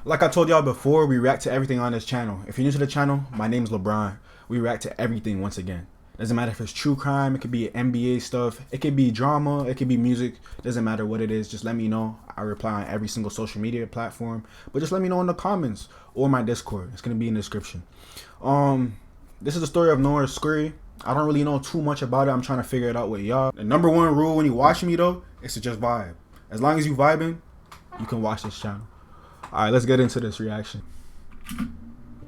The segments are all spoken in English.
Like I told y'all before, we react to everything on this channel. If you're new to the channel, my name's LeBron. We react to everything once again. Doesn't matter if it's true crime, it could be NBA stuff, it could be drama, it could be music. Doesn't matter what it is, just let me know. I reply on every single social media platform. But just let me know in the comments or my Discord. It's gonna be in the description. This is the story of Noah Scurry. I don't really know too much about it. I'm trying to figure it out with y'all. The number one rule when you watching me though is to just vibe. As long as you vibing, you can watch this channel. Alright, let's get into this reaction.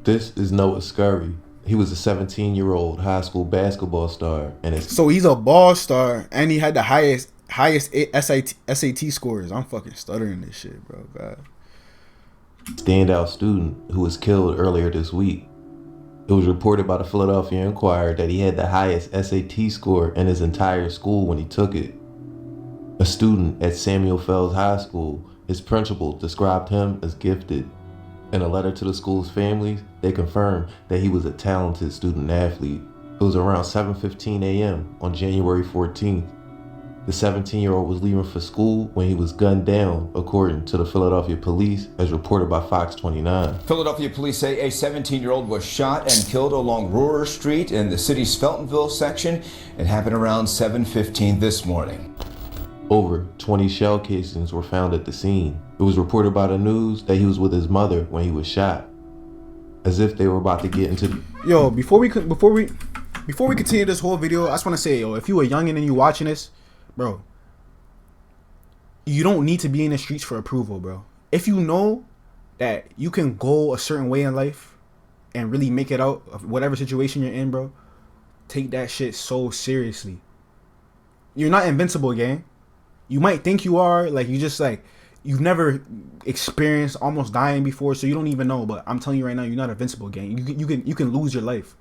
This is Noah Scurry. He was a 17-year-old high school basketball star, and so he's a ball star, and he had the highest SAT scores. I'm fucking stuttering this shit, bro. God. Standout student who was killed earlier this week. It was reported by the Philadelphia Inquirer that he had the highest SAT score in his entire school when he took it. A student at Samuel Fells High School, his principal described him as gifted. In a letter to the school's families, they confirmed that he was a talented student athlete. It was around 7:15 a.m. on January 14th. The 17-year-old was leaving for school when he was gunned down, according to the Philadelphia police, as reported by Fox 29. Philadelphia police say a 17-year-old was shot and killed along Rohrer Street in the city's Feltonville section. It happened around 7:15 this morning. Over 20 shell casings were found at the scene. It was reported by the news that he was with his mother when he was shot, as if they were about to get into. Yo, before we continue this whole video, I just want to say, yo, if you a youngin' and you watching this, bro, you don't need to be in the streets for approval, bro. If you know that you can go a certain way in life and really make it out of whatever situation you're in, bro, take that shit so seriously. You're not invincible, gang. You might think you are, like you've never experienced almost dying before, so you don't even know. But I'm telling you right now, you're not invincible, gang. You can lose your life.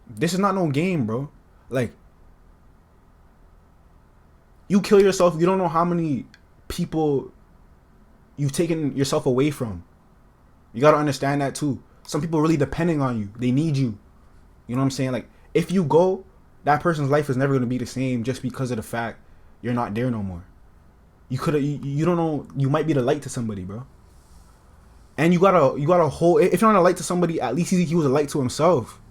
This is not no game, bro. Like, you kill yourself, you don't know how many people you've taken yourself away from. You gotta understand that too. Some people really depending on you. They need you. You know what I'm saying? Like, if you go, that person's life is never gonna be the same just because of the fact you're not there no more. You don't know, you might be the light to somebody, bro. And you gotta hold, if you're not a light to somebody, at least he was a light to himself.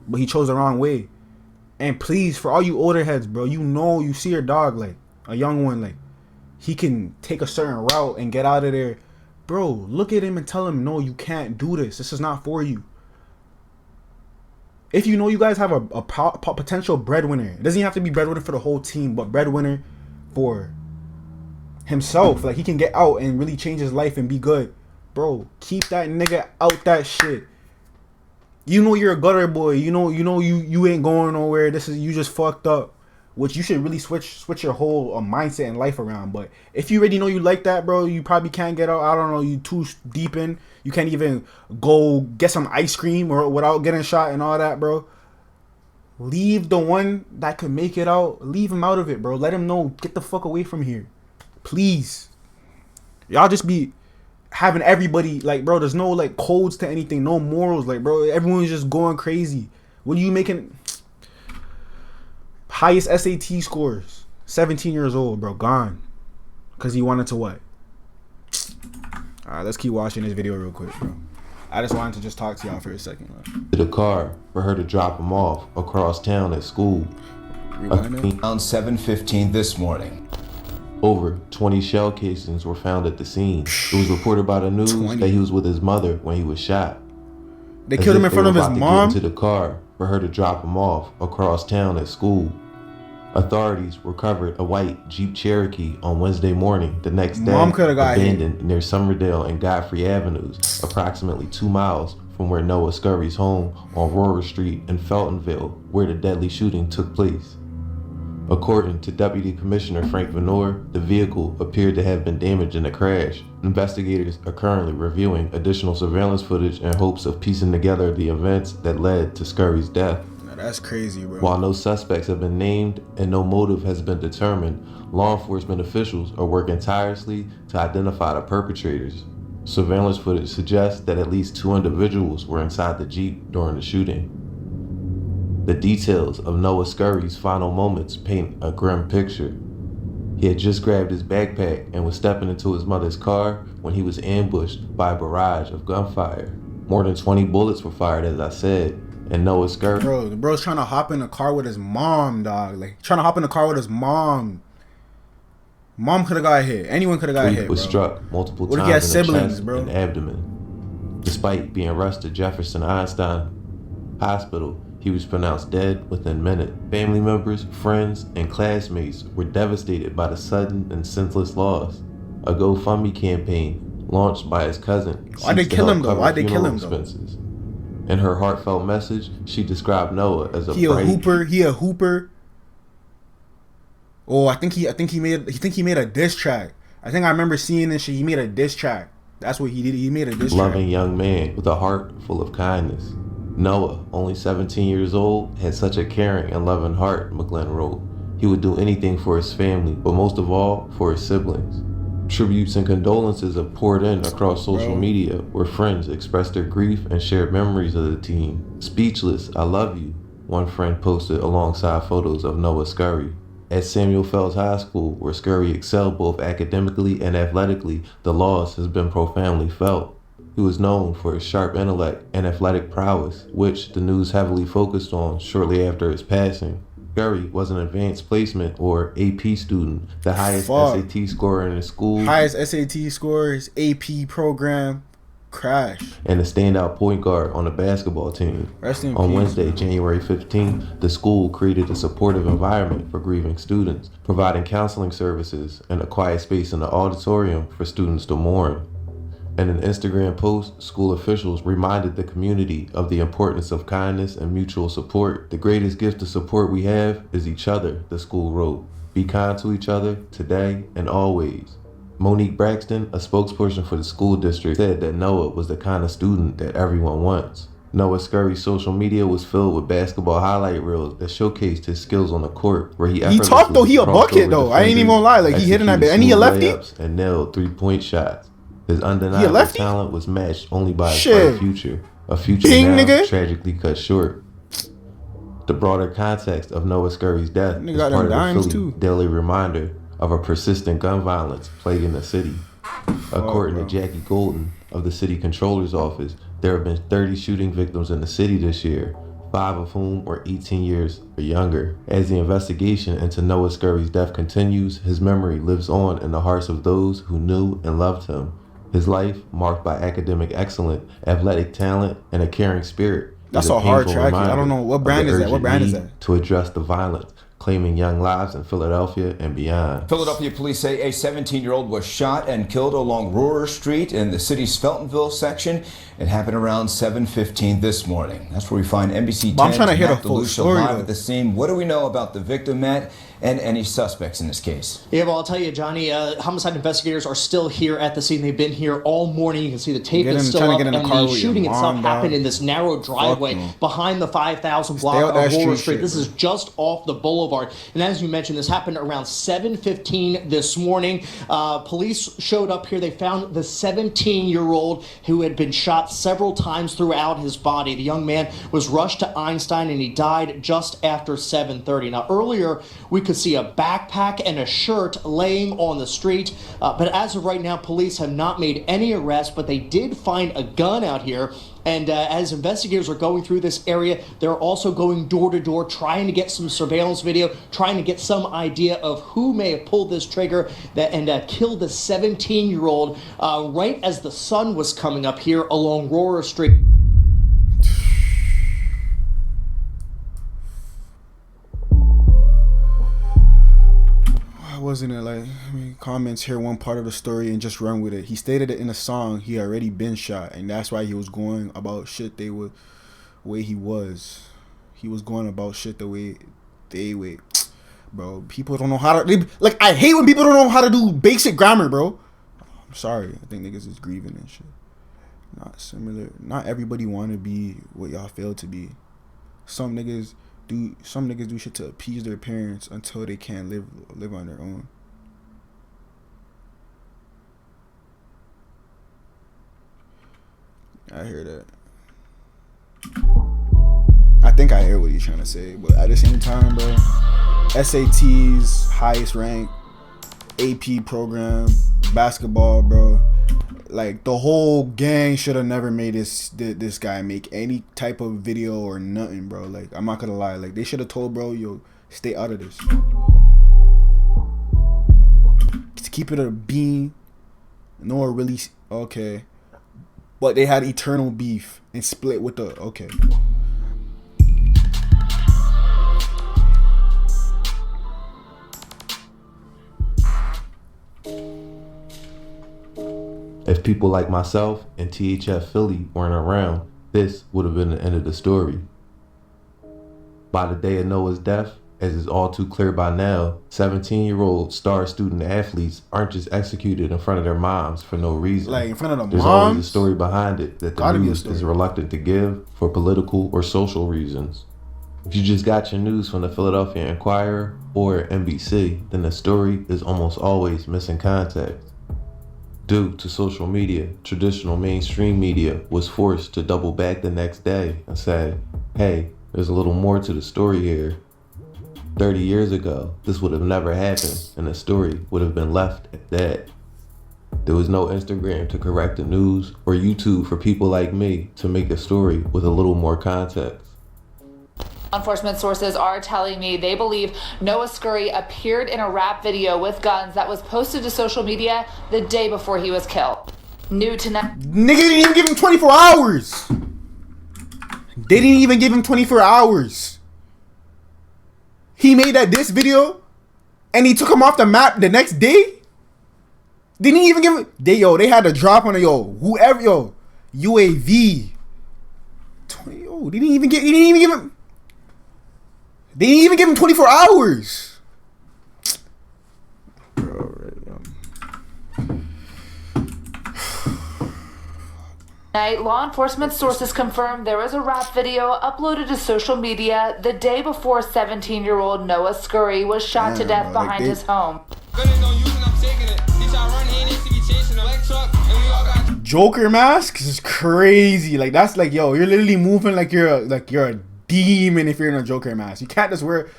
But he chose the wrong way. And please, for all you older heads, bro, you see your dog, like a young one, like he can take a certain route and get out of there. Bro, look at him and tell him, no, you can't do this. This is not for you. If you know you guys have a potential breadwinner, it doesn't even have to be breadwinner for the whole team, but breadwinner for himself, like he can get out and really change his life and be good. Bro, keep that nigga out that shit. You know you're a gutter boy. You know you ain't going nowhere. You just fucked up. Which you should really switch your whole mindset and life around. But if you already know you like that, bro, you probably can't get out. I don't know, you too deep in. You can't even go get some ice cream or without getting shot and all that, bro. Leave the one that could make it out. Leave him out of it, bro. Let him know. Get the fuck away from here. Please. Y'all just be having everybody, like, bro, there's no, like, codes to anything. No morals. Like, bro, everyone's just going crazy. What are you making? Highest SAT scores. 17 years old, bro. Gone. Because he wanted to what? Alright, let's keep watching this video real quick, bro. I just wanted to just talk to y'all for a second. To the car for her to drop him off across town at school. Around 7:15 this morning. Over 20 shell casings were found at the scene. It was reported by the news that he was with his mother when he was shot. They killed him in front of his mom? To the car for her to drop him off across town at school. Authorities recovered a white Jeep Cherokee on Wednesday morning, the next day, abandoned near Somerdale and Godfrey Avenues, approximately 2 miles from where Noah Scurry's home on Rohrer Street in Feltonville, where the deadly shooting took place. According to Deputy Commissioner Frank Venor, the vehicle appeared to have been damaged in a crash. Investigators are currently reviewing additional surveillance footage in hopes of piecing together the events that led to Scurry's death. That's crazy, bro. While no suspects have been named and no motive has been determined, law enforcement officials are working tirelessly to identify the perpetrators. Surveillance footage suggests that at least 2 individuals were inside the Jeep during the shooting. The details of Noah Scurry's final moments paint a grim picture. He had just grabbed his backpack and was stepping into his mother's car when he was ambushed by a barrage of gunfire. More than 20 bullets were fired, as I said, and Noah Scurry. Bro, the bro's trying to hop in the car with his mom, dog. Like, trying to hop in the car with his mom. Mom could have got hit. Anyone could have got hit, bro. Was struck multiple What if he had times in the siblings, chest bro? and abdomen. Despite being rushed to Jefferson Einstein Hospital, he was pronounced dead within minutes. Family members, friends, and classmates were devastated by the sudden and senseless loss. A GoFundMe campaign launched by his cousin. Why'd they kill him, though? Why'd they kill him, though? Expenses. In her heartfelt message, she described Noah as a He a hooper. Oh, I think he made a diss track. I think I remember seeing this shit. He made a diss track. That's what he did. He made a diss track. Loving young man with a heart full of kindness. Noah, only 17 years old, had such a caring and loving heart, McGlenn wrote. He would do anything for his family, but most of all, for his siblings. Tributes and condolences have poured in across social media, where friends expressed their grief and shared memories of the teen. Speechless, I love you, one friend posted alongside photos of Noah Scurry. At Samuel Fells High School, where Scurry excelled both academically and athletically, the loss has been profoundly felt. He was known for his sharp intellect and athletic prowess, which the news heavily focused on shortly after his passing. Scurry was an advanced placement or AP student, the highest SAT scorer in his school. Highest SAT score, his AP program, crash. And a standout point guard on the basketball team. On Wednesday, January 15th, the school created a supportive environment for grieving students, providing counseling services and a quiet space in the auditorium for students to mourn. In an Instagram post, school officials reminded the community of the importance of kindness and mutual support. The greatest gift of support we have is each other, the school wrote. Be kind to each other today and always. Monique Braxton, a spokesperson for the school district, said that Noah was the kind of student that everyone wants. Noah Scurry's social media was filled with basketball highlight reels that showcased his skills on the court, where he talked though, he a bucket though. I ain't even gonna lie, like he hitting that bit, and he a lefty and nailed 3-point shots. His undeniable talent was matched only by his bright future, a future now tragically cut short. The broader context of Noah Scurry's death is part of the Philly daily reminder of a persistent gun violence plaguing the city. According to Jackie Golden of the city controller's office, there have been 30 shooting victims in the city this year, 5 of whom were 18 years or younger. As the investigation into Noah Scurry's death continues, his memory lives on in the hearts of those who knew and loved him. His life, marked by academic excellence, athletic talent, and a caring spirit, that's a hard track. I don't know what brand is that. What brand is that? To address the violence, claiming young lives in Philadelphia and beyond. Philadelphia police say a 17-year-old was shot and killed along Rohrer Street in the city's Feltonville section. It happened around 7:15 this morning. That's where we find NBC 10's I'm trying to hit a Matt full DeLucia story live at the scene. What do we know about the victim, Matt, and any suspects in this case? Yeah, well, I'll tell you, Johnny, homicide investigators are still here at the scene. They've been here all morning. You can see the tape is still up, and the shooting itself happened in this narrow driveway behind the 5000 block of Rohrer Street. This is just off the boulevard. And as you mentioned, this happened around 7:15 this morning. Police showed up here. They found the 17-year-old who had been shot several times throughout his body. The young man was rushed to Einstein, and he died just after 7:30. Now, earlier, we could see a backpack and a shirt laying on the street. But as of right now, police have not made any arrests, but they did find a gun out here. And as investigators are going through this area, they're also going door to door, trying to get some surveillance video, trying to get some idea of who may have pulled this trigger and killed the 17-year-old right as the sun was coming up here along Rohrer Street. Wasn't it like, comments here one part of the story and just run with it. He stated it in a song he already been shot, and that's why he was going about shit the way he was. He was going about shit the way they wait. Bro, people don't know how to like. I hate when people don't know how to do basic grammar, bro. I'm sorry. I think niggas is grieving and shit. Not similar. Not everybody want to be what y'all fail to be. Some niggas do shit to appease their parents until they can't live on their own. I hear that. I think I hear what you're trying to say, but at the same time, bro, SATs, highest rank, AP program, basketball, bro. Like, the whole gang should have never made this guy make any type of video or nothing, bro. Like, I'm not gonna lie. Like, they should have told bro, yo, stay out of this. To keep it a bean. Noah really, okay. But they had eternal beef and split with the, okay. If people like myself and THF Philly weren't around, this would have been the end of the story. By the day of Noah's death, as is all too clear by now, 17-year-old star student athletes aren't just executed in front of their moms for no reason. Like, in front of the There's moms? always a story behind it that the news is reluctant to give for political or social reasons. If you just got your news from the Philadelphia Inquirer or NBC, then the story is almost always missing context. Due to social media, traditional mainstream media was forced to double back the next day and say, hey, there's a little more to the story here. 30 years ago, this would have never happened, and the story would have been left at that. There was no Instagram to correct the news or YouTube for people like me to make a story with a little more context. Law enforcement sources are telling me they believe Noah Scurry appeared in a rap video with guns that was posted to social media the day before he was killed. New tonight. Nigga didn't even give him 24 hours. They didn't even give him 24 hours. He made that diss video and he took him off the map the next day. Didn't even give him. They had to drop on whoever, UAV. They didn't even give him. They didn't even give him 24 hours. Tonight, law enforcement sources confirmed there was a rap video uploaded to social media the day before 17-year-old Noah Scurry was shot to death behind his home. Joker mask is crazy. Like, that's like, yo, you're literally moving like you're a demon if you're in a Joker mask. You can't just wear.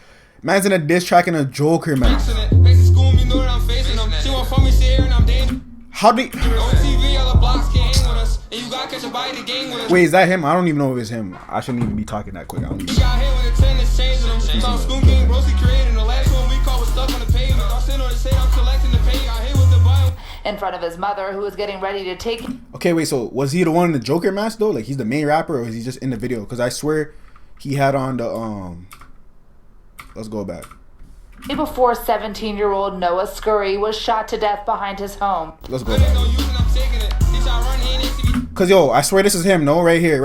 Man's in a diss track in a Joker mask. How do? Wait, is that him? I don't even know if it's him. I shouldn't even be talking that quick. I don't even in front of his mother, who was getting ready to take. Okay, wait. So was he the one in the Joker mask though? Like, he's the main rapper, or is he just in the video? Because I swear he had on the Let's go back. Before 17-year-old Noah Scurry was shot to death behind his home. Let's go back. Cause yo, I swear this is him. No, right here,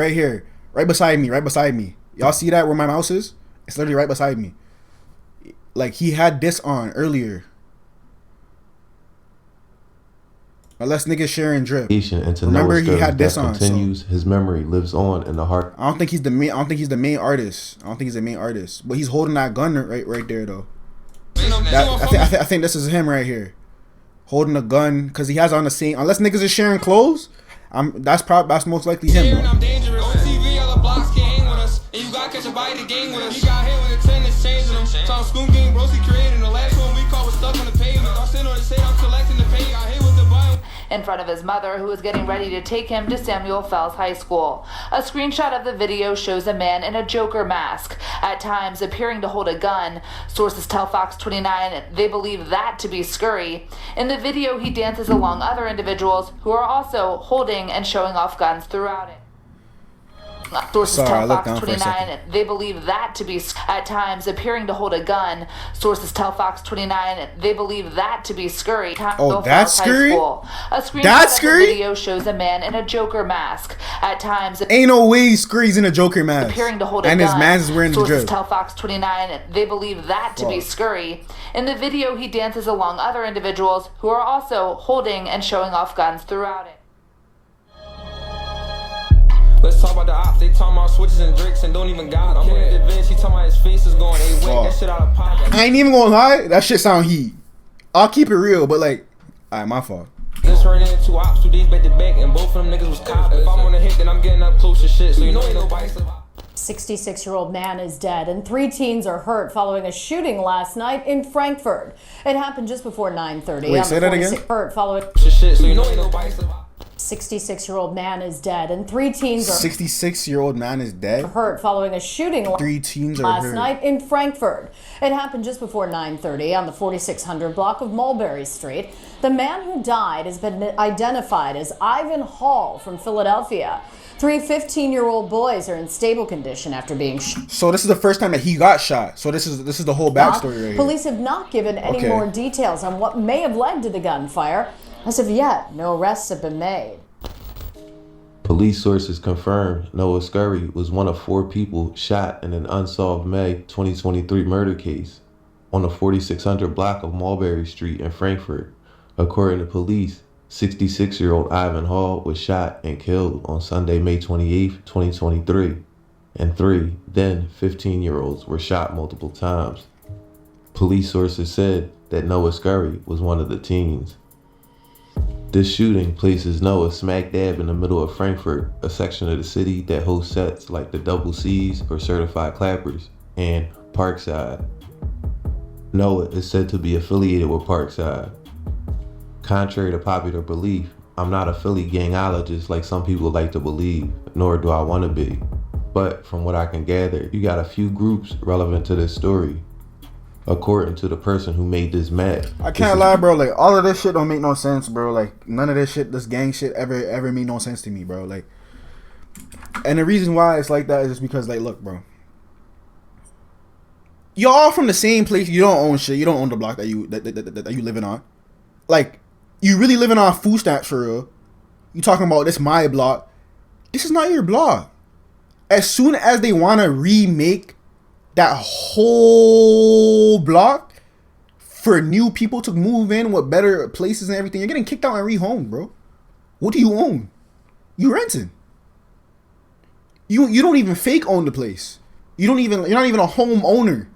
right beside me. Y'all see that where my mouse is? It's literally right beside me. Like, he had this on earlier. Unless niggas sharing drip. Remember, he had this on. Continues. So his memory lives on in the heart. I don't think he's the main. I don't think he's the main artist. But he's holding that gun right there though. I think this is him right here, holding a gun, because he has on the same. Unless niggas is sharing clothes, that's most likely him. In front of his mother, who was getting ready to take him to Samuel Fells High School. A screenshot of the video shows a man in a Joker mask, at times appearing to hold a gun. Sources tell Fox 29 they believe that to be Scurry. In the video, he dances along other individuals who are also holding and showing off guns throughout it. Sources tell Fox 29 they believe that to be at times appearing to hold a gun. Sources tell Fox 29 they believe that to be Scurry. Oh, that's Scurry? A screenshot of the video shows a man in a Joker mask. At times, ain't no way Scurry's in a Joker mask. Appearing to hold a gun. And his man's is wearing the drip. Sources tell Fox 29 they believe that to be Scurry. In the video, he dances along other individuals who are also holding and showing off guns throughout it. Let's talk about the ops. They talking about switches and drinks and don't even got them. I'm in the event. She talking about his face is going. Hey, wait, that shit out of pocket. I ain't even gonna lie. That shit sound heat. I'll keep it real, but like, alright, my fault. This ran into two ops 2 days back to back, and both of them niggas was cops. If I'm on a hit, then I'm getting up close to shit. So you know ain't nobody. 66-year-old man is dead and 3 teens are hurt following a shooting last night in Frankfurt. It happened just before 9:30. Wait, say that again? Hurt following. Shit, so you know ain't nobody. 66-year-old man is dead and 3 teens are 66-year-old man is dead. Hurt following a shooting 3 teens are last hurt. night in Frankfurt. It happened just before 9:30 on the 4600 block of Mulberry Street. The man who died has been identified as Ivan Hall from Philadelphia. 3 15-year-old boys are in stable condition after being shot. So this is the first time that he got shot. So this is the whole backstory right here. Police have not given any more details on what may have led to the gunfire. As of yet, no arrests have been made. Police sources confirmed Noah Scurry was one of 4 people shot in an unsolved May 2023 murder case on the 4600 block of Mulberry Street in Frankfurt. According to police, 66-year-old Ivan Hall was shot and killed on Sunday, May 28, 2023, and 3 then 15-year-olds were shot multiple times. Police sources said that Noah Scurry was one of the teens. This shooting places Noah smack dab in the middle of Frankfurt, a section of the city that hosts sets like the Double C's or Certified Clappers and Parkside. Noah is said to be affiliated with Parkside. Contrary to popular belief, I'm not a Philly gangologist like some people like to believe, nor do I want to be. But from what I can gather, you got a few groups relevant to this story. According to the person who made this map. I can't lie, bro. Like, all of this shit don't make no sense, bro. Like, none of this shit, this gang shit ever made no sense to me, bro. Like, and the reason why it's like that is just because, like, look, bro. Y'all all from the same place. You don't own shit. You don't own the block that you living on. Like, you really living on food stamps for real. You talking about this my block. This is not your block. As soon as they want to remake that whole block for new people to move in with better places and everything, you're getting kicked out and rehomed, bro. What do you own? You renting. You don't even fake own the place. You're not even a home owner.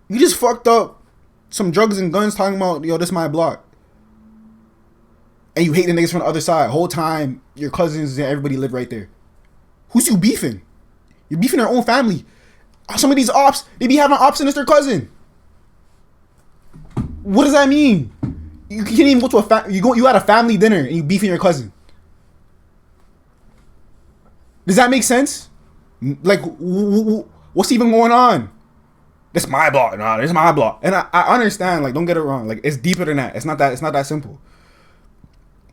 You just fucked up some drugs and guns talking about, yo, this is my block. And you hate the niggas from the other side. Whole time your cousins and everybody live right there. Who's you beefing? You're beefing their own family. Some of these ops, they be having ops and it's their cousin. What does that mean? You can't even go to you at a family dinner and you beefing your cousin. Does that make sense? Like, what's even going on? This my block. Nah, this is my block. And I understand, like, don't get it wrong. Like, it's deeper than that. It's not that simple.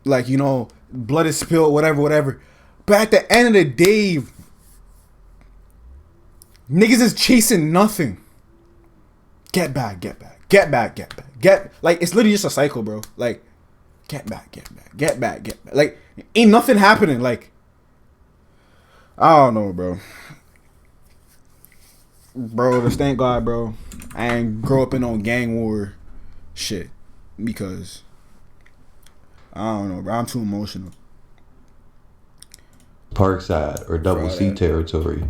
Like, you know, blood is spilled, whatever. But at the end of the day, niggas is chasing nothing. Get back. Like, it's literally just a cycle, bro. Like, get back. Like, ain't nothing happening. Like, I don't know, bro. Bro, just thank God, bro, I ain't grow up in no gang war shit. Because, I don't know, bro. I'm too emotional. Parkside, or Double C territory.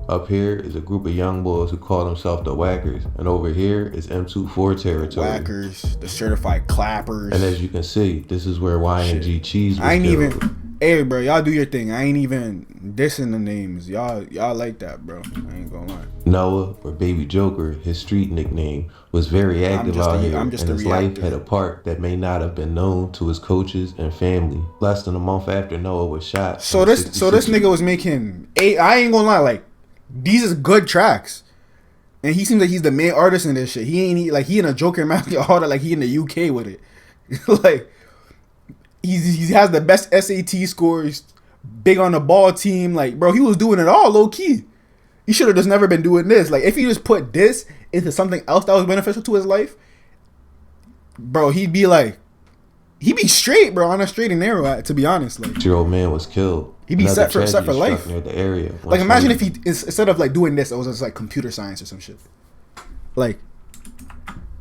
Up here is a group of young boys who call themselves the Whackers, and over here is M24 territory. Whackers, the Certified Clappers. And as you can see, this is where YNG Cheese was I ain't killed. even, hey, bro, y'all do your thing. I ain't even dissing the names. Y'all like that, bro. I ain't gonna lie. Noah, or Baby Joker, his street nickname, was very active out here, and his life had a part that may not have been known to his coaches and family. Less than a month after Noah was shot. So this nigga was making, I ain't gonna lie, like, these is good tracks, and he seems like he's the main artist in this shit. He in a Joker mask, all that, like he in the UK with it. Like, he has the best SAT scores, big on the ball team. Like, bro, he was doing it all low key. He should have just never been doing this. Like, if he just put this into something else that was beneficial to his life, bro, he'd be straight, bro, on a straight and narrow. To be honest, like, 6-year-old man was killed. He'd be set for life. Near the area. Like, imagine if he, instead of like doing this, it was just like computer science or some shit. Like,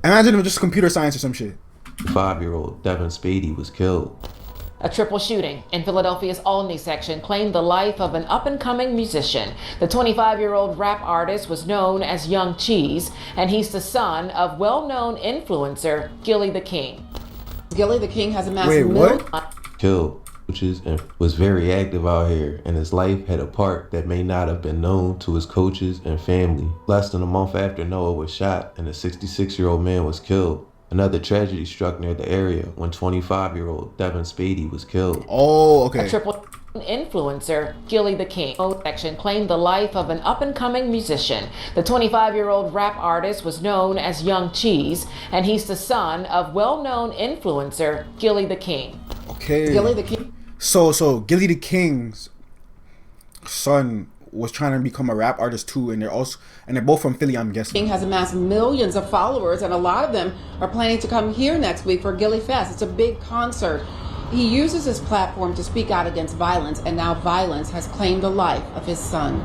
imagine if just computer science or some shit. 5-year-old Devin Spady was killed. A triple shooting in Philadelphia's Olney section claimed the life of an up-and-coming musician. The 25-year-old rap artist was known as Young Cheese, and he's the son of well-known influencer Gilly the King. Gilly the King has amassed Killed. coaches and was very active out here, and his life had a part that may not have been known to his coaches and family. Less than a month after Noah was shot and a 66-year-old man was killed, another tragedy struck near the area when 25-year-old Devin Spady was killed. Oh, okay. A triple influencer, Gilly the King, section claimed the life of an up-and-coming musician. The 25-year-old rap artist was known as Young Cheese, and he's the son of well-known influencer Gilly the King. Okay. Gilly the King. So Gilly the King's son was trying to become a rap artist too, and they're both from Philly, I'm guessing. King has amassed millions of followers, and a lot of them are planning to come here next week for Gilly Fest. It's a big concert. He uses his platform to speak out against violence, and now violence has claimed the life of his son.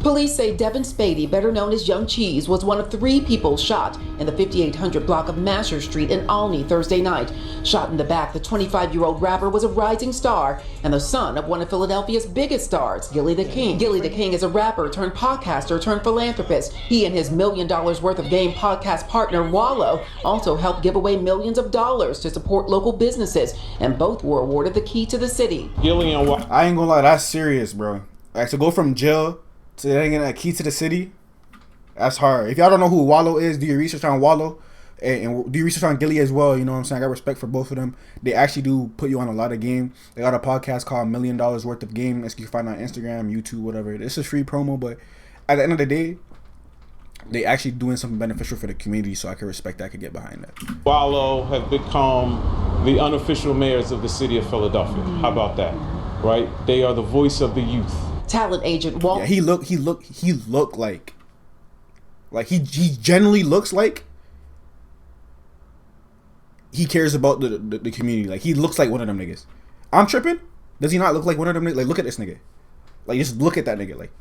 Police say Devin Spady, better known as Young Cheese, was one of 3 people shot in the 5800 block of Masher Street in Olney Thursday night. Shot in the back, the 25-year-old rapper was a rising star and the son of one of Philadelphia's biggest stars, Gilly the King. Gilly the King is a rapper turned podcaster turned philanthropist. He and his $1 million worth of game podcast partner Wallow also helped give away millions of dollars to support local businesses, and both were awarded the key to the city. Gilly and I ain't gonna lie, that's serious, bro. Like, to go from jail to getting a key to the city, that's hard. If y'all don't know who Wallow is, do your research on Wallow and do your research on Gilly as well. You know what I'm saying? I got respect for both of them. They actually do put you on a lot of game. They got a podcast called $1 Million Worth of Game. As you can find on Instagram, YouTube, whatever. This is free promo, but at the end of the day, they actually doing something beneficial for the community, so I can respect that. I could get behind that. Wallow have become the unofficial mayors of the city of Philadelphia. How about that? Right? They are the voice of the youth. Talent agent Walt. Yeah, he looked like he generally looks like he cares about the community. Like, he looks like one of them niggas. I'm tripping? Does he not look like one of them niggas? Like, look at this nigga. Like, just look at that nigga. Like,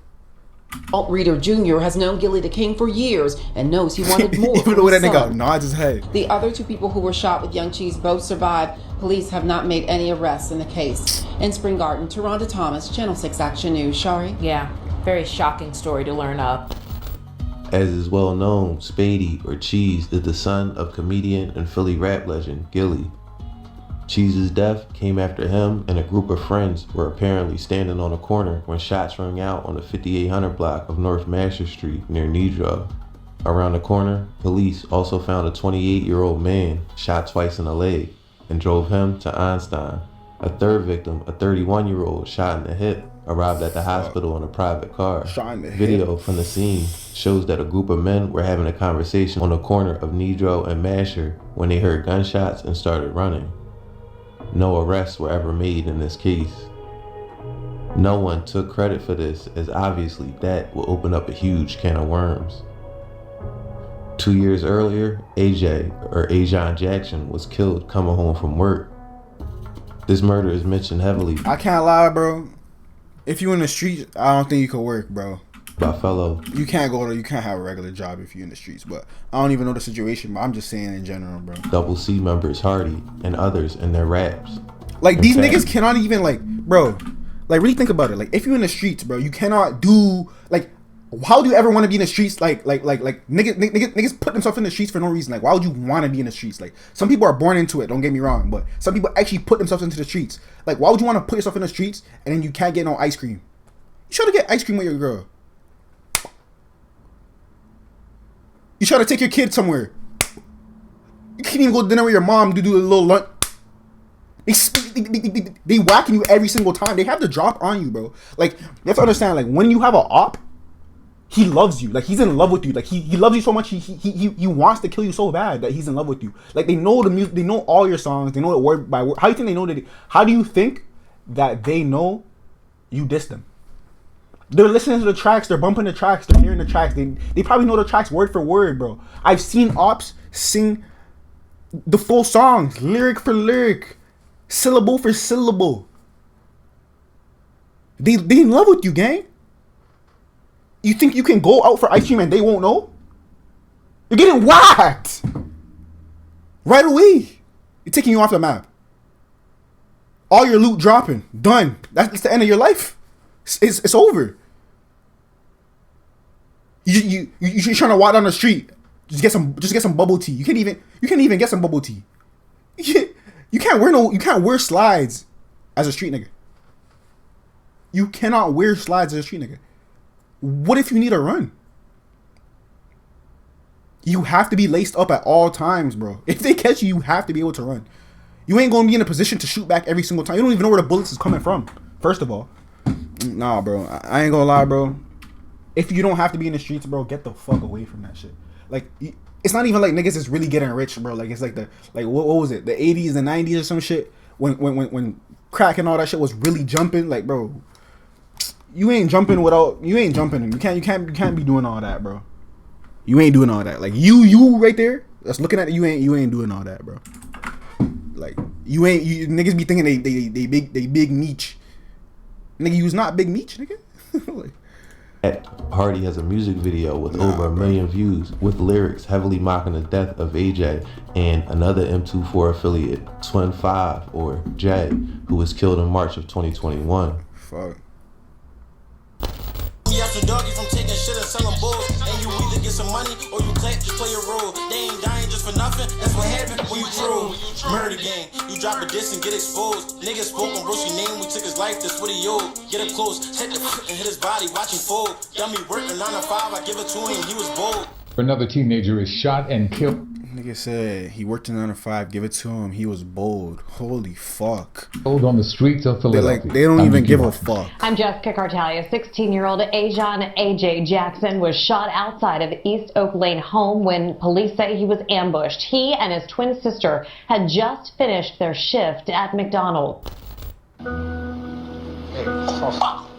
Walt Reeder Jr. has known Gilly the King for years and knows he wanted more. Even the way that nigga nods his head. The other 2 people who were shot with Young Cheese both survived. Police have not made any arrests in the case. In Spring Garden, Taronda Thomas, Channel 6 Action News. Shari? Yeah, very shocking story to learn of. As is well known, Spady, or Cheese, is the son of comedian and Philly rap legend Gilly. Cheese's death came after him and a group of friends were apparently standing on a corner when shots rang out on the 5800 block of North Masher Street near Nedrow. Around the corner, police also found a 28-year-old man shot twice in the leg and drove him to Einstein. A third victim, a 31-year-old shot in the hip, arrived at the hospital in a private car. Video from the scene shows that a group of men were having a conversation on the corner of Nedrow and Masher when they heard gunshots and started running. No arrests were ever made in this case. No one took credit for this, as obviously that will open up a huge can of worms. 2 years earlier, Ajon Jackson was killed coming home from work. This murder is mentioned heavily. I can't lie, bro. If you in the streets, I don't think you could work, bro. By fellow. You can't have a regular job if you're in the streets, but I don't even know the situation, but I'm just saying in general, bro. Double C members Hardy and others in their raps. Like, these niggas cannot even, like, bro, like, really think about it. Like, if you're in the streets, bro, you cannot do, like, how do you ever want to be in the streets? Like niggas put themselves in the streets for no reason. Like, why would you want to be in the streets? Like, some people are born into it, don't get me wrong, but some people actually put themselves into the streets. Like, why would you want to put yourself in the streets and then you can't get no ice cream? You try to get ice cream with your girl. You try to take your kid somewhere. You can't even go to dinner with your mom to do a little lunch. They whacking you every single time. They have the drop on you, bro. Like, you have to understand, like, when you have an op, he loves you. Like, he's in love with you. Like, he loves you so much. He wants to kill you so bad that he's in love with you. Like, they know the music. They know all your songs. They know it word by word. How do you think they know that? How do you think that they know you diss them? They're listening to the tracks. They're bumping the tracks. They're hearing the tracks. They probably know the tracks word for word, bro. I've seen ops sing the full songs, lyric for lyric, syllable for syllable. They in love with you, gang. You think you can go out for ice cream and they won't know? You're getting whacked right away. You're taking you off the map. All your loot dropping. Done. That's the end of your life. It's over. You're trying to walk down the street. Just get some bubble tea. You can't even get some bubble tea. You can't wear slides as a street nigga. You cannot wear slides as a street nigga. What if you need a run? You have to be laced up at all times, bro. If they catch you, you have to be able to run. You ain't gonna be in a position to shoot back every single time. You don't even know where the bullets is coming from, first of all. Nah, bro. I ain't gonna lie, bro. If you don't have to be in the streets, bro, get the fuck away from that shit. Like, it's not even like niggas is really getting rich, bro. Like, it's like what was it? The 80s, the 90s or some shit? When crack and all that shit was really jumping. Like, bro, you ain't jumping. You can't be doing all that, bro. You ain't doing all that. Like, you right there that's looking at it, you ain't doing all that, bro. Like, you niggas be thinking they big meech. Nigga, you's not big meech, nigga. Like, Hardy has a music video with over 1 million views with lyrics heavily mocking the death of AJ and another M24 affiliate, Twin 5 or Jay, who was killed in March of 2021. Fuck. After doggy from taking shit and selling bulls, and you either get some money or you clap, just play your role. They ain't dying just for nothing. That's what happened when you troll. Murder gang, you drop a diss and get exposed. Niggas spoke on Roshi name, we took his life. That's what he owed. Get him close, set the foot and hit his body, watch him fold. Dummy working 9 to 5, I give it to him. He was bold. Another teenager is shot and killed. Nigga said he worked in 9 to 5, give it to him, he was bold. Holy fuck. Killed on the streets of Philadelphia. They don't even give a fuck. I'm Jessica Cartalia. 16-year-old Ajon AJ Jackson was shot outside of East Oak Lane home when police say he was ambushed. He and his twin sister had just finished their shift at McDonald's. Hey, fuck.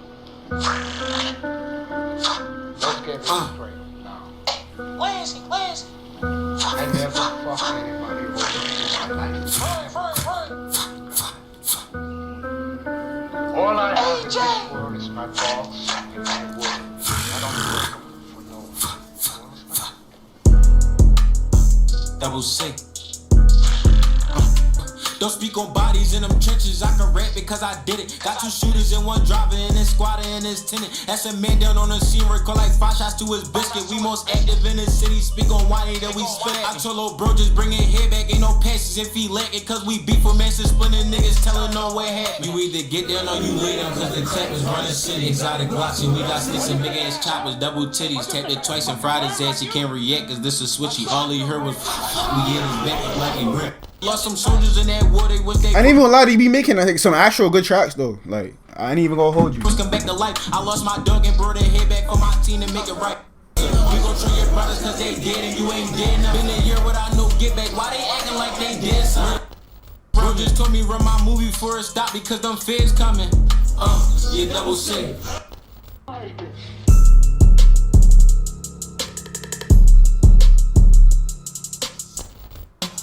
Let's get straight now. Where is he? I never fucked anybody over in my life. All I have in this world is my thoughts and my word. I don't work for no. Double C. Don't speak on bodies in them trenches. I can rap because I did it. Got 2 shooters and 1 driver and then squatter and his tenant. That's a man down on the scene, recall like 5 shots to his biscuit. We most active in the city, speak on why they that we spit at. I told old bro just bring it here back, ain't no passes if he lack it. Cause we beef for massive splitting niggas telling no what happened. You either get down or you lay down cause the tap is running city. Exotic blocks and we got sticks and big ass choppers, double titties. Tapped it twice and fried his ass, he can't react cause this is switchy. All he heard was we get his back like he ripped. Lost some soldiers in that war, they wish they. I ain't even gonna lie to you, be making like some actual good tracks though. Like, I ain't even gonna hold you. Come back to life. I lost my dog and brought their head back for my team to make it right. We gon' train your brothers cause they dead and you ain't dead. Now been a year without no get back. Why they acting like they dead, son? Bro just told me run my movie before it stop because them feds coming. Yeah, double C.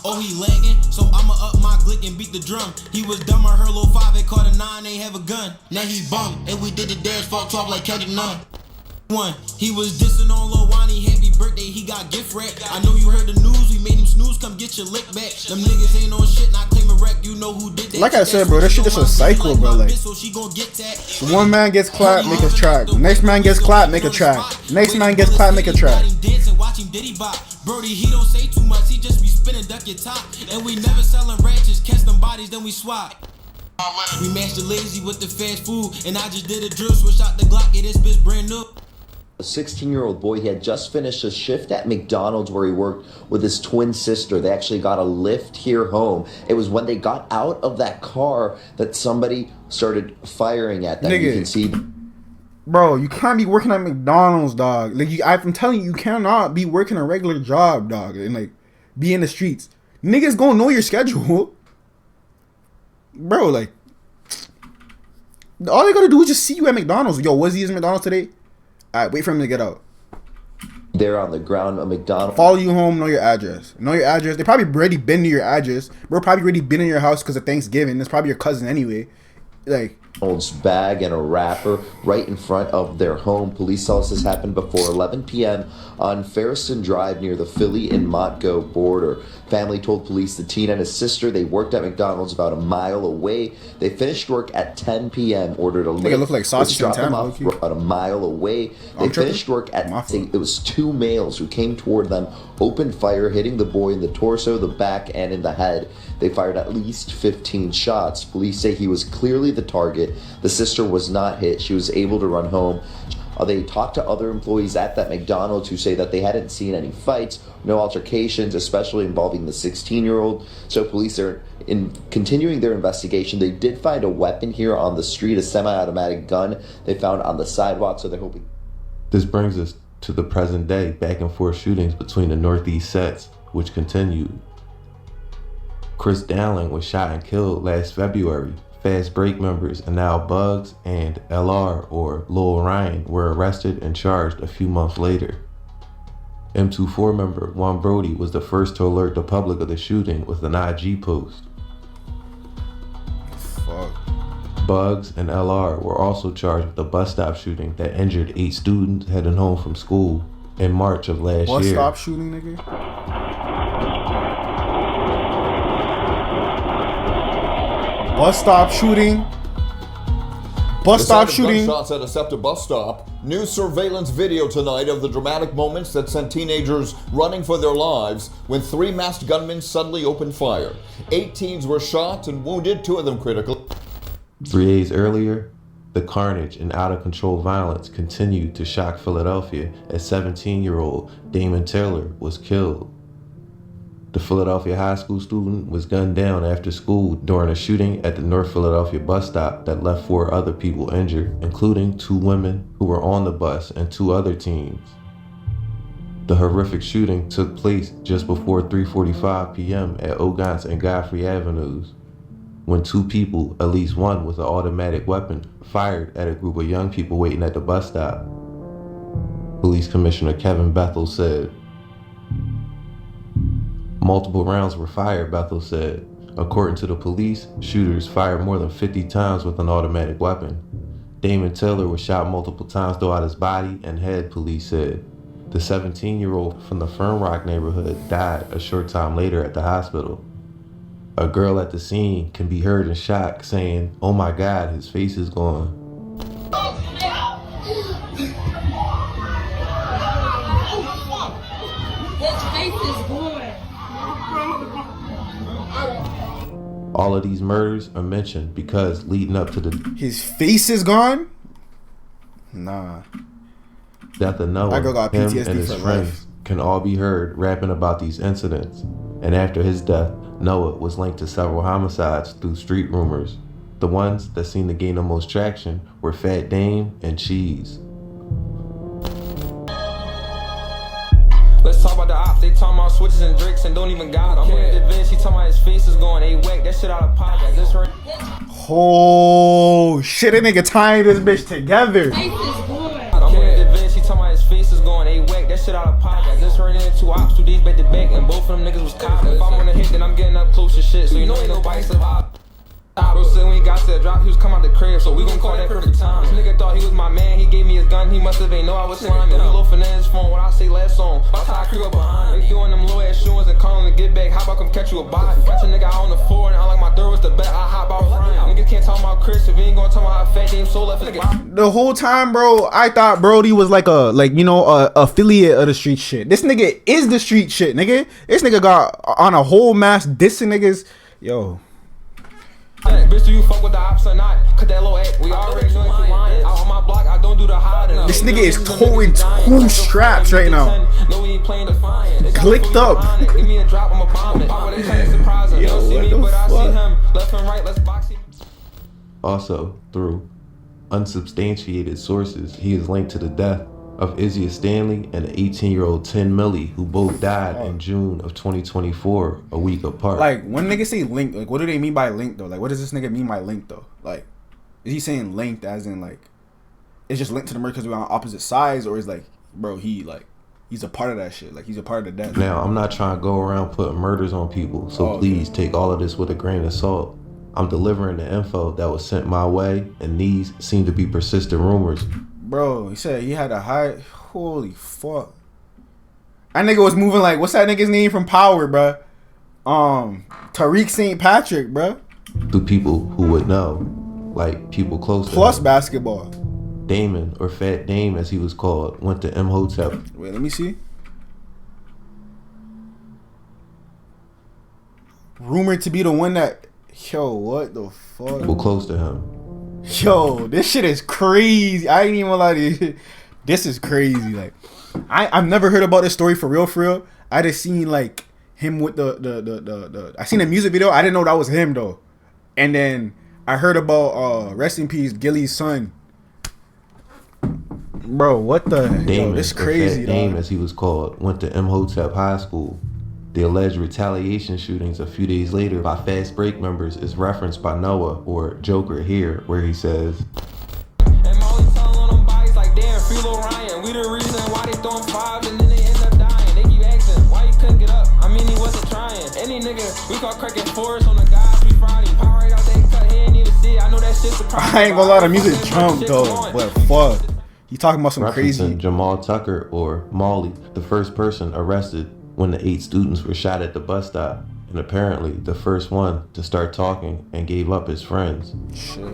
Oh, he lagging, so I'ma up my glick and beat the drum. He was dumb, I heard Lil 5, they caught a 9, ain't have a gun. Now he bum, and we did the dance, fought 12 like Kendrick Nunn. He was dissing on Lil Wani, happy birthday, he got gift wrapped. I know you heard the news, we made him snooze, come get your lick back. Them niggas ain't on shit, not claiming wreck, you know who did that. Like I said, bro, that shit just a cycle, bro. Like, one man gets clapped, make a track. Next man gets clapped, make a track. Next man gets clapped, make a track. Brody, he don't say too much, he just be spinning, duck your top. And we never selling ratchets, catch them bodies, then we swap. We matched the lazy with the fast food, and I just did a drill, switch out the Glock, and this bitch brand new. A 16-year-old boy, he had just finished a shift at McDonald's where he worked with his twin sister. They actually got a lift here home. It was when they got out of that car that somebody started firing at them. Nigga. You can see. Bro, you can't be working at McDonald's, dog. Like, I'm telling you, you cannot be working a regular job, dog, and like be in the streets. Niggas gonna know your schedule, bro. Like, all they gotta do is just see you at McDonald's. Yo, was he at McDonald's today? All right, wait for him to get out. They're on the ground at McDonald's. Follow you home, know your address. Know your address. They probably already been to your address. Bro, probably already been in your house because of Thanksgiving. That's probably your cousin anyway. Like, bag and a wrapper right in front of their home. Police saw this happened before 11 p.m. on Ferriston Drive near the Philly and Montgo border. Family told police the teen and his sister, they worked at McDonald's about a mile away. They finished work at 10 p.m. Ordered a lift. It looked like sausage dropped them and off about a mile away. They finished work at, it was 2 males who came toward them, opened fire, hitting the boy in the torso, the back, and in the head. They fired at least 15 shots. Police say he was clearly the target. The sister was not hit. She was able to run home. They talked to other employees at that McDonald's who say that they hadn't seen any fights, no altercations, especially involving the 16-year-old. So police are continuing their investigation. They did find a weapon here on the street, a semi-automatic gun they found on the sidewalk, so they're hoping. This brings us to the present day, back and forth shootings between the Northeast sets, which continued. Chris Dowling was shot and killed last February. Fast Break members and now Bugs and LR, or Lil Ryan, were arrested and charged a few months later. M24 member Juan Brody was the first to alert the public of the shooting with an IG post. Fuck. Bugs and LR were also charged with the bus stop shooting that injured 8 students heading home from school in March of last year. Bus stop shooting, nigga? Bus stop shooting. Bus stop shooting. Gunshots at a SEPTA bus stop. New surveillance video tonight of the dramatic moments that sent teenagers running for their lives when 3 masked gunmen suddenly opened fire. 8 teens were shot and wounded, 2 of them critically. 3 days earlier, the carnage and out-of-control violence continued to shock Philadelphia as 17-year-old Damon Taylor was killed. The Philadelphia high school student was gunned down after school during a shooting at the North Philadelphia bus stop that left 4 other people injured, including 2 women who were on the bus and 2 other teens. The horrific shooting took place just before 3:45 p.m. at Ogons and Godfrey Avenues, when 2 people, at least one with an automatic weapon, fired at a group of young people waiting at the bus stop. Police Commissioner Kevin Bethel said, "Multiple rounds were fired," Bethel said. According to the police, shooters fired more than 50 times with an automatic weapon. Damon Taylor was shot multiple times throughout his body and head, police said. The 17-year-old from the Fern Rock neighborhood died a short time later at the hospital. A girl at the scene can be heard in shock saying, "Oh my God, his face is gone." His face is gone. All of these murders are mentioned because leading up to his face is gone? Nah. Death of Noah, that girl got him PTSD and his for friends life. can all be heard rapping about these incidents. And after his death, Noah was linked to several homicides through street rumors. The ones that seemed to gain the most traction were Fat Dame and Cheese. Let's talk about the ops. They talking about switches and drinks and don't even got them. I'm looking at the Vince. She talking about his face is going A-whack. That shit out of pocket. This right. Oh shit! That nigga tying this bitch together. I'm looking at the Vince. She talking about his face is going A-whack. That shit out of pocket. This ran into 2 ops, 2 D's back to back, and both of them niggas was caught. If I'm on the hit, then I'm getting up close to shit. So you know ain't nobody survive. Bro said when he got to the drop, he was coming out the crib, so we gon' call that perfect time. This nigga thought he was my man, he gave me his gun, he must have ain't know I was slimy. We loafing in his phone, what I say last song, that's how I creep up behind. They doing them low ass shoes and calling to get back, how about come catch you a body? Catch a nigga out on the floor and I like my door was the bet, I hop out frying. Niggas can't talk about Chris if he ain't gonna talk about how fat Dame so left nigga. The whole time, bro, I thought Brody was like a affiliate of the street shit. This nigga is the street shit, nigga. This nigga got on a whole mass dissing niggas. Yo. Bitch, do you fuck with the ops or not? Cut that low act, we already know if you lying. Out on my block, I don't do the hiding. This nigga is towing 2 straps right now. No, we ain't playing defiant. Clicked up. Give me a drop, I'm a bomb it. Yo, don't see me, but I see him. Left and right, let's box him. Also, through unsubstantiated sources, he is linked to the death of Izzy Stanley and the 18-year-old 10 Millie, who both died in June of 2024, a week apart. Like, when niggas say linked, like, what do they mean by linked, though? Like, what does this nigga mean by linked, though? Like, is he saying linked as in, like, it's just linked to the murder because we're on opposite sides? Or is, like, bro, he's a part of that shit. Like, he's a part of the death. Now, I'm not trying to go around putting murders on people, so please take all of this with a grain of salt. I'm delivering the info that was sent my way, and these seem to be persistent rumors. Bro, he said he had a high. Holy fuck. That nigga was moving like, what's that nigga's name from Power, bro? Tariq St. Patrick, bro. To people who would know, like people close to Plus him. basketball. Damon, or Fat Dame as he was called, went to Imhotep. Wait, let me see. rumored to be the one that, yo, what the fuck? People close to him. Yo, this shit is crazy. I ain't even gonna lie to you. This is crazy. Like, I've never heard about this story for real. I just seen like him with the I seen a music video. I didn't know that was him though. And then I heard about rest in peace, Gilly's son. Bro, what the hell? This crazy, Dame, as he was called, went to Imhotep High School. The alleged retaliation shootings a few days later by Fast Break members is referenced by Noah, or Joker, here, where he says, And Molly telling on them bodies like, damn, free Lil Ryan. We the reason why they throwing fives and then they end up dying. They keep asking, why you couldn't get up? I mean, he wasn't trying. Any nigga, we call cracking forest on the guys we Friday. Power right out they cut, he ain't even see it. I know that shit's surprising. I ain't gonna lie, the music jump though, but fuck. He talking about some crazy. Jamal Tucker, or Molly, the first person arrested when the 8 students were shot at the bus stop, and apparently the first one to start talking and gave up his friends. Shit.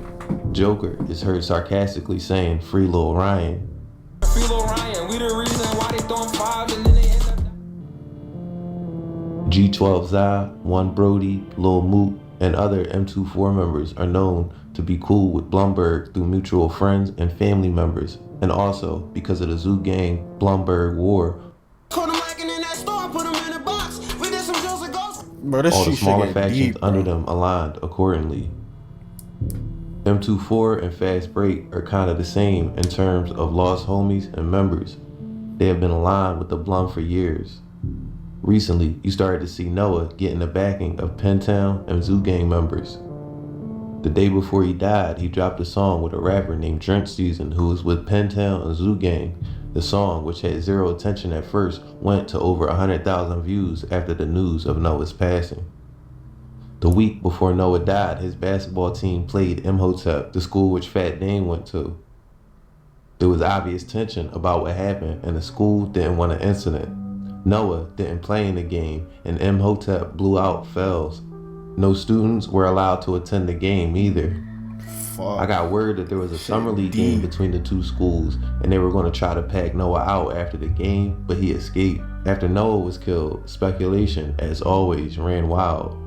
Joker is heard sarcastically saying, "Free Lil Ryan." Free Lil Ryan, we the reason why they throwing fives and then they end up. G12 Zai, One Brody, Lil Moot, and other M24 members are known to be cool with Blumberg through mutual friends and family members, and also because of the Zoo Gang Blumberg War. Bro, all the smaller factions under them aligned accordingly. M24 and Fast Break are kind of the same in terms of lost homies and members. They have been aligned with the Blum for years. Recently, you started to see Noah getting the backing of Pentown and Zoo Gang members. The day before he died, he dropped a song with a rapper named Drench Season who was with Pentown and Zoo Gang. The song, which had zero attention at first, went to over 100,000 views after the news of Noah's passing. The week before Noah died, his basketball team played Imhotep, the school which Fat Dame went to. There was obvious tension about what happened, and the school didn't want an incident. Noah didn't play in the game, and Imhotep blew out Fells. No students were allowed to attend the game either. Fuck. I got word that there was a summer league game between the two schools, and they were going to try to pack Noah out after the game, but he escaped. After Noah was killed, speculation, as always, ran wild.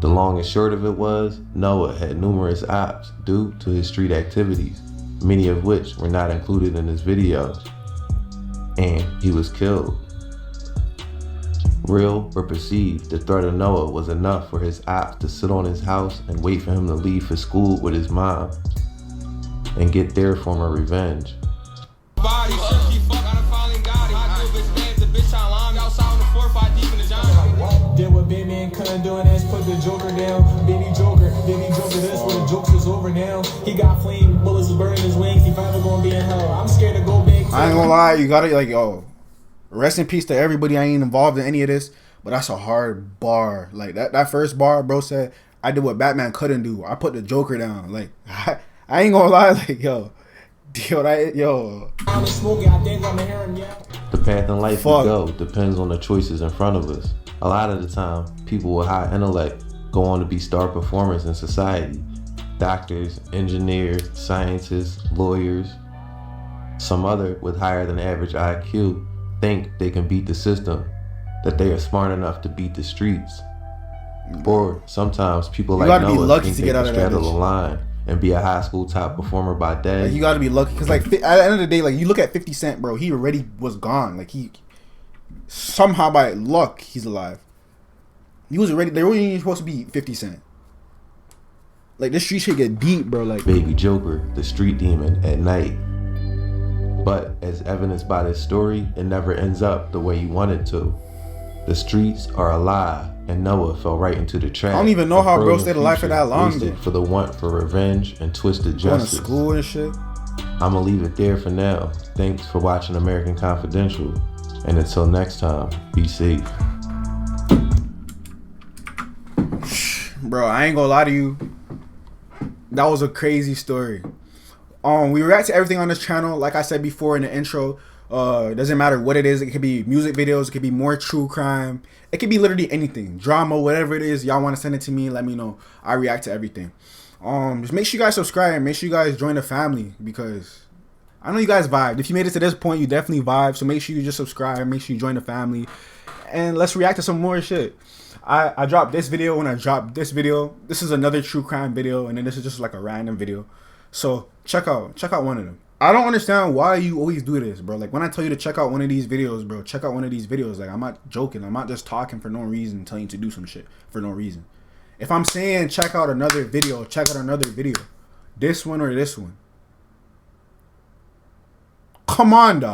The long and short of it was, Noah had numerous ops due to his street activities, many of which were not included in his videos. And he was killed. Real or perceived, the threat of Noah was enough for his ops to sit on his house and wait for him to leave for school with his mom and get their form of revenge. Did what big man couldn't do, and that's put the Joker down. Baby Joker, this where the jokes is over now. He got flame bullets burning his wings. He finally gonna be in hell. I'm scared to go back. I ain't gonna lie, you gotta like, yo, rest in peace to everybody. I ain't involved in any of this, but that's a hard bar. Like that first bar, bro said, I did what Batman couldn't do. I put the Joker down. Like I ain't gonna lie, like yo. The path in life we go depends on the choices in front of us. A lot of the time, people with high intellect go on to be star performers in society. Doctors, engineers, scientists, lawyers. Some other with higher than average IQ think they can beat the system, that they are smart enough to beat the streets. Or sometimes people like Noah think they can straddle the line and be a high school top performer by day. Like, you gotta be lucky, because like at the end of the day, like you look at 50 Cent, bro, he already was gone. Like he somehow by luck he's alive. He was already, they weren't even supposed to be 50 Cent. Like this street shit get deep, bro. Like Baby Joker, the street demon at night. But as evidenced by this story, it never ends up the way you want it to. The streets are a lie, and Noah fell right into the trap. I don't even know how bro stayed alive for that long. For the want for revenge and twisted justice. Going to school and shit. I'ma leave it there for now. Thanks for watching American Confidential, and until next time, be safe. Bro, I ain't gonna lie to you. That was a crazy story. We react to everything on this channel. Like I said before in the intro, it doesn't matter what it is. It could be music videos. It could be more true crime. It could be literally anything. Drama, whatever it is. Y'all want to send it to me, let me know. I react to everything. Just make sure you guys subscribe. Make sure you guys join the family, because I know you guys vibed. If you made it to this point, you definitely vibe. So make sure you just subscribe. Make sure you join the family. And let's react to some more shit. I dropped this video when I dropped this video. This is another true crime video. And then this is just like a random video. So check out one of them. I don't understand why you always do this, bro. Like, when I tell you to check out one of these videos, bro, check out one of these videos. Like, I'm not joking. I'm not just talking for no reason, telling you to do some shit for no reason. If I'm saying check out another video, check out another video. This one or this one. Come on, dog.